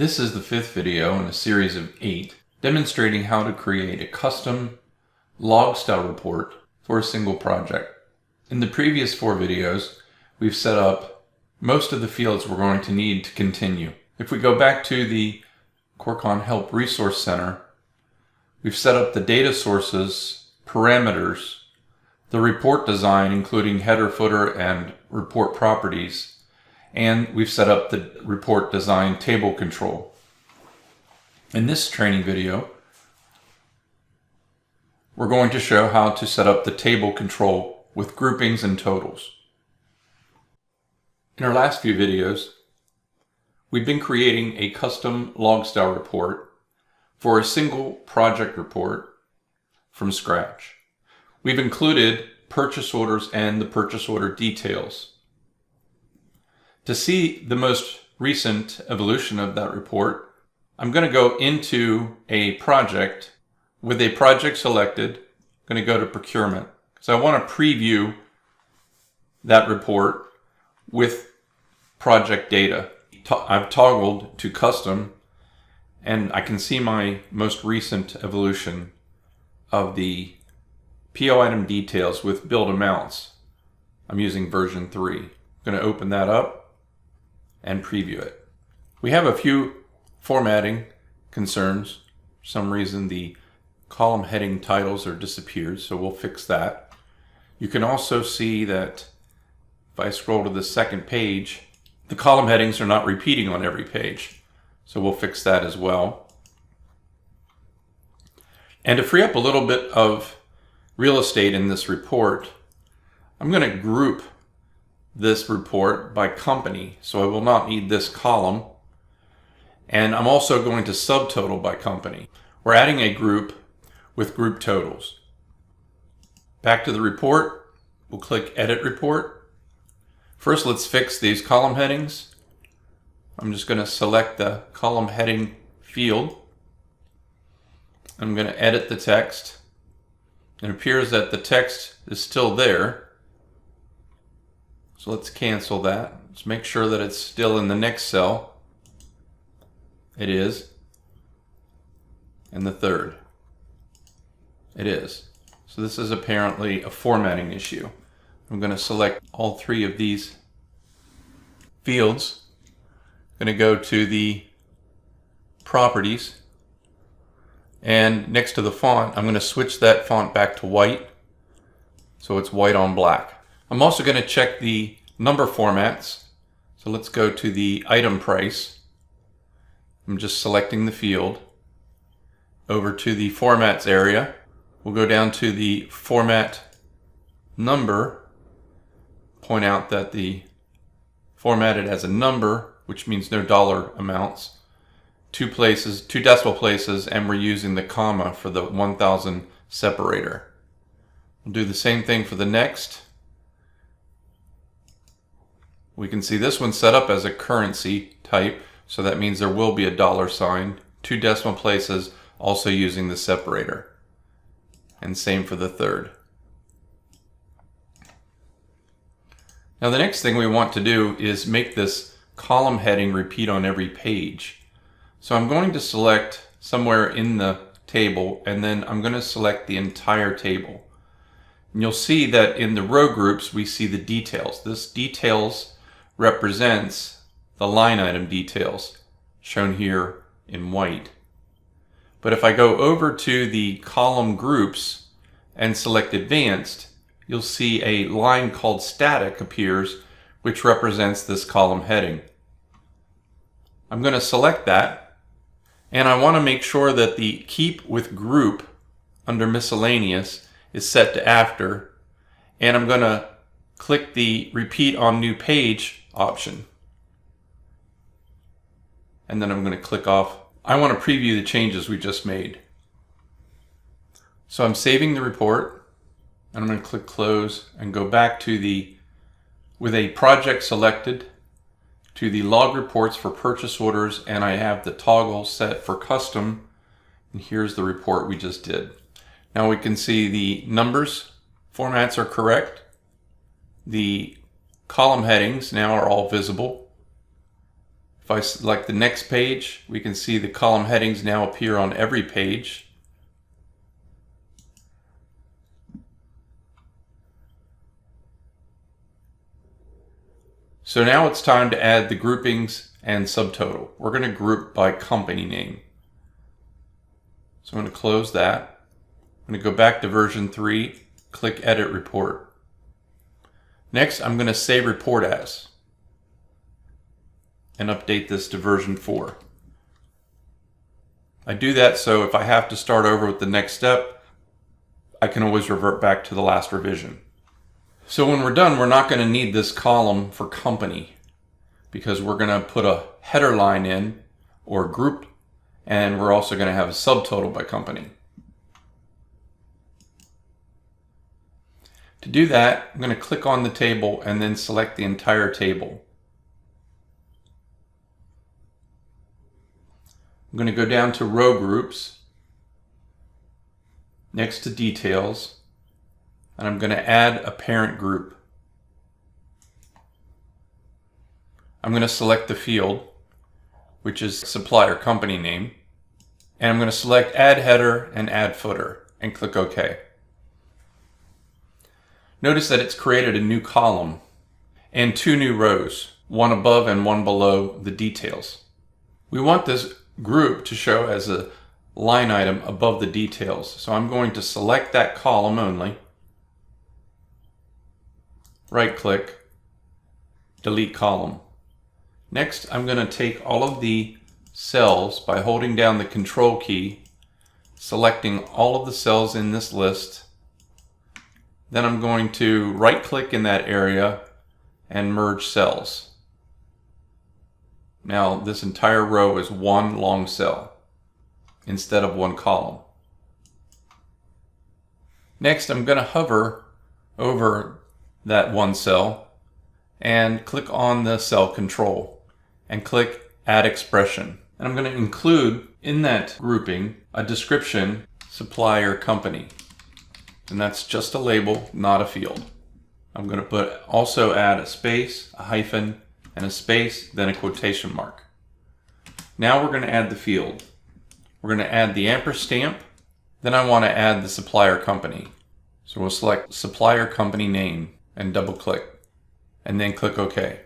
This is the fifth video in a series of 8 demonstrating how to create a custom log style report for a single project. In the previous 4 videos, we've set up most of the fields we're going to need to continue. If we go back to the Corecon Help Resource Center, we've set up the data sources, parameters, the report design including header, footer, and report properties, and we've set up the report design table control. In this training video, we're going to show how to set up the table control with groupings and totals. In our last few videos, we've been creating a custom log style report for a single project report from scratch. We've included purchase orders and the purchase order details. To see the most recent evolution of that report, I'm going to go into a project with a project selected. I'm going to go to procurement because I want to preview that report with project data. I've toggled to custom and I can see my most recent evolution of the PO item details with build amounts. I'm using version 3. I'm going to open that up and preview it. We have a few formatting concerns. For some reason the column heading titles are disappeared, so we'll fix that. You can also see that if I scroll to the second page, the column headings are not repeating on every page, so we'll fix that as well. And to free up a little bit of real estate in this report, I'm going to group this report by company, so I will not need this column. And I'm also going to subtotal by company. We're adding a group with group totals. Back to the report, we'll click Edit Report. First, let's fix these column headings. I'm just going to select the column heading field. I'm going to edit the text. It appears that the text is still there. So let's cancel that. Let's make sure that it's still in the next cell. It is. And the third. It is. So this is apparently a formatting issue. I'm going to select all 3 of these fields. I'm going to go to the properties. And next to the font, I'm going to switch that font back to white. So it's white on black. I'm also going to check the number formats. So let's go to the item price. I'm just selecting the field. Over to the formats area. We'll go down to the format number. Point out that the formatted as a number, which means no dollar amounts. 2 decimal places, and we're using the comma for the 1000 separator. We'll do the same thing for the next. We can see this one's set up as a currency type, so that means there will be a dollar sign, 2 decimal places, also using the separator. And same for the third. Now the next thing we want to do is make this column heading repeat on every page. So I'm going to select somewhere in the table, and then I'm going to select the entire table. And you'll see that in the row groups we see the details. This details represents the line item details shown here in white. But if I go over to the column groups and select advanced, you'll see a line called static appears, which represents this column heading. I'm going to select that, and I want to make sure that the keep with group under miscellaneous is set to after, and I'm going to click the repeat on new page option. And then I'm going to click off. I want to preview the changes we just made. So I'm saving the report, and I'm going to click close and go back to with a project selected, to the log reports for purchase orders, and I have the toggle set for custom, and here's the report we just did. Now we can see the numbers formats are correct. The column headings now are all visible. If If I select the next page, we can see the column headings now appear on every page. So now it's time to add the groupings and subtotal. We're going to group by company name. So I'm going to close that. I'm going to go back to version 3, click Edit Report. Next, I'm going to save report as and update this to version 4. I do that so if I have to start over with the next step, I can always revert back to the last revision. So when we're done, we're not going to need this column for company because we're going to put a header line in or group, and we're also going to have a subtotal by company. To do that, I'm going to click on the table and then select the entire table. I'm going to go down to row groups, next to details, and I'm going to add a parent group. I'm going to select the field, which is supplier company name, and I'm going to select add header and add footer and click OK. Notice that it's created a new column and 2 new rows, one above and one below the details. We want this group to show as a line item above the details, so I'm going to select that column only, right click, delete column. Next, I'm going to take all of the cells by holding down the Control key, selecting all of the cells in this list. Then I'm going to right click in that area and merge cells. Now this entire row is one long cell instead of one column. Next, I'm going to hover over that one cell and click on the cell control and click Add Expression. And I'm going to include in that grouping a description, supplier company. And that's just a label, not a field. I'm going to also add a space, a hyphen, and a space, then a quotation mark. Now we're going to add the field. We're going to add the ampersand. Then I want to add the supplier company. So we'll select supplier company name and double click, and then click OK.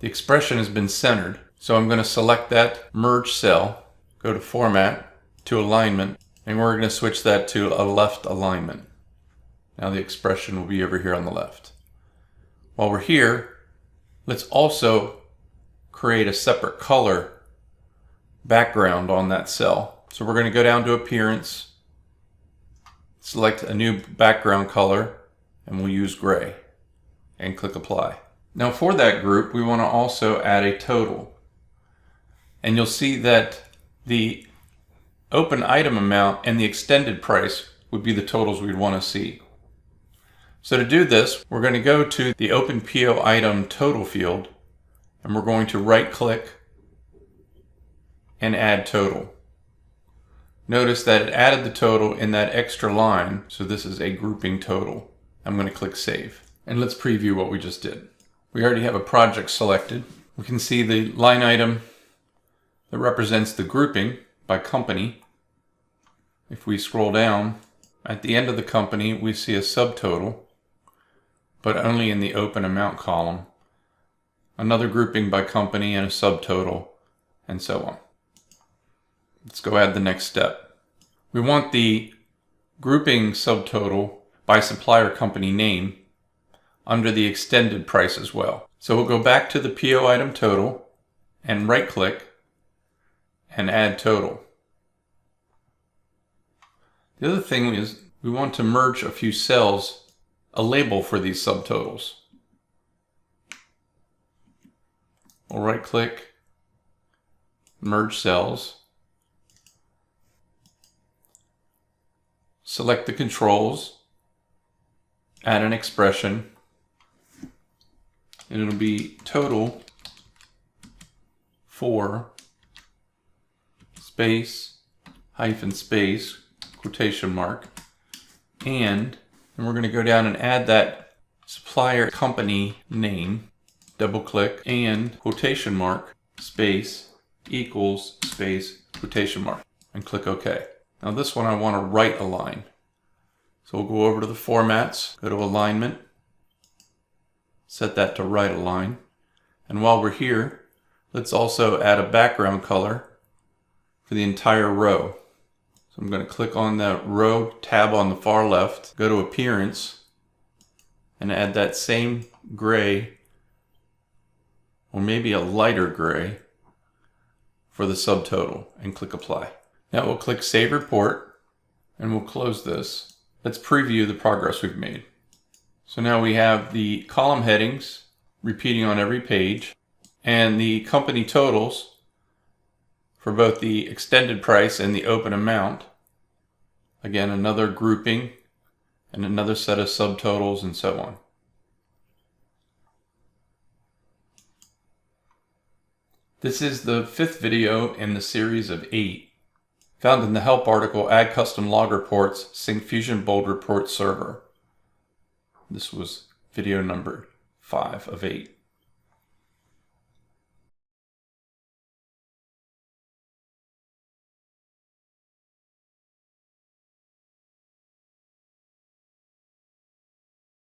The expression has been centered, so I'm going to select that merge cell, go to Format, to Alignment, and we're going to switch that to a left alignment. Now the expression will be over here on the left. While we're here, let's also create a separate color background on that cell. So we're going to go down to Appearance, select a new background color, and we'll use gray, and click Apply. Now for that group, we want to also add a total. And you'll see that the open item amount and the extended price would be the totals we'd want to see. So to do this, we're going to go to the Open PO Item Total field, and we're going to right click and add total. Notice that it added the total in that extra line, so this is a grouping total. I'm going to click Save. And let's preview what we just did. We already have a project selected. We can see the line item that represents the grouping by company. If we scroll down, at the end of the company, we see a subtotal, but only in the open amount column. Another grouping by company and a subtotal, and so on. Let's go add the next step. We want the grouping subtotal by supplier company name under the extended price as well. So we'll go back to the PO item total and right click and add total. The other thing is we want to merge a few cells, a label for these subtotals. We'll right click, merge cells, select the controls, add an expression, and it'll be total for space, hyphen space, quotation mark, and we're going to go down and add that supplier company name double click, and quotation mark, space, equals, space, quotation mark, and click OK. Now this one I want to right align. So we'll go over to the formats, go to alignment, set that to right align. And while we're here, let's also add a background color for the entire row. So I'm going to click on that row tab on the far left, go to appearance, and add that same gray, or maybe a lighter gray, for the subtotal, and click apply. Now we'll click save report, and we'll close this. Let's preview the progress we've made. So now we have the column headings repeating on every page, and the company totals for both the extended price and the open amount. Again, another grouping and another set of subtotals and so on. This is the 5th video in the series of 8, found in the help article Add Custom Log Reports Syncfusion Bold Report Server. This was video number 5 of 8.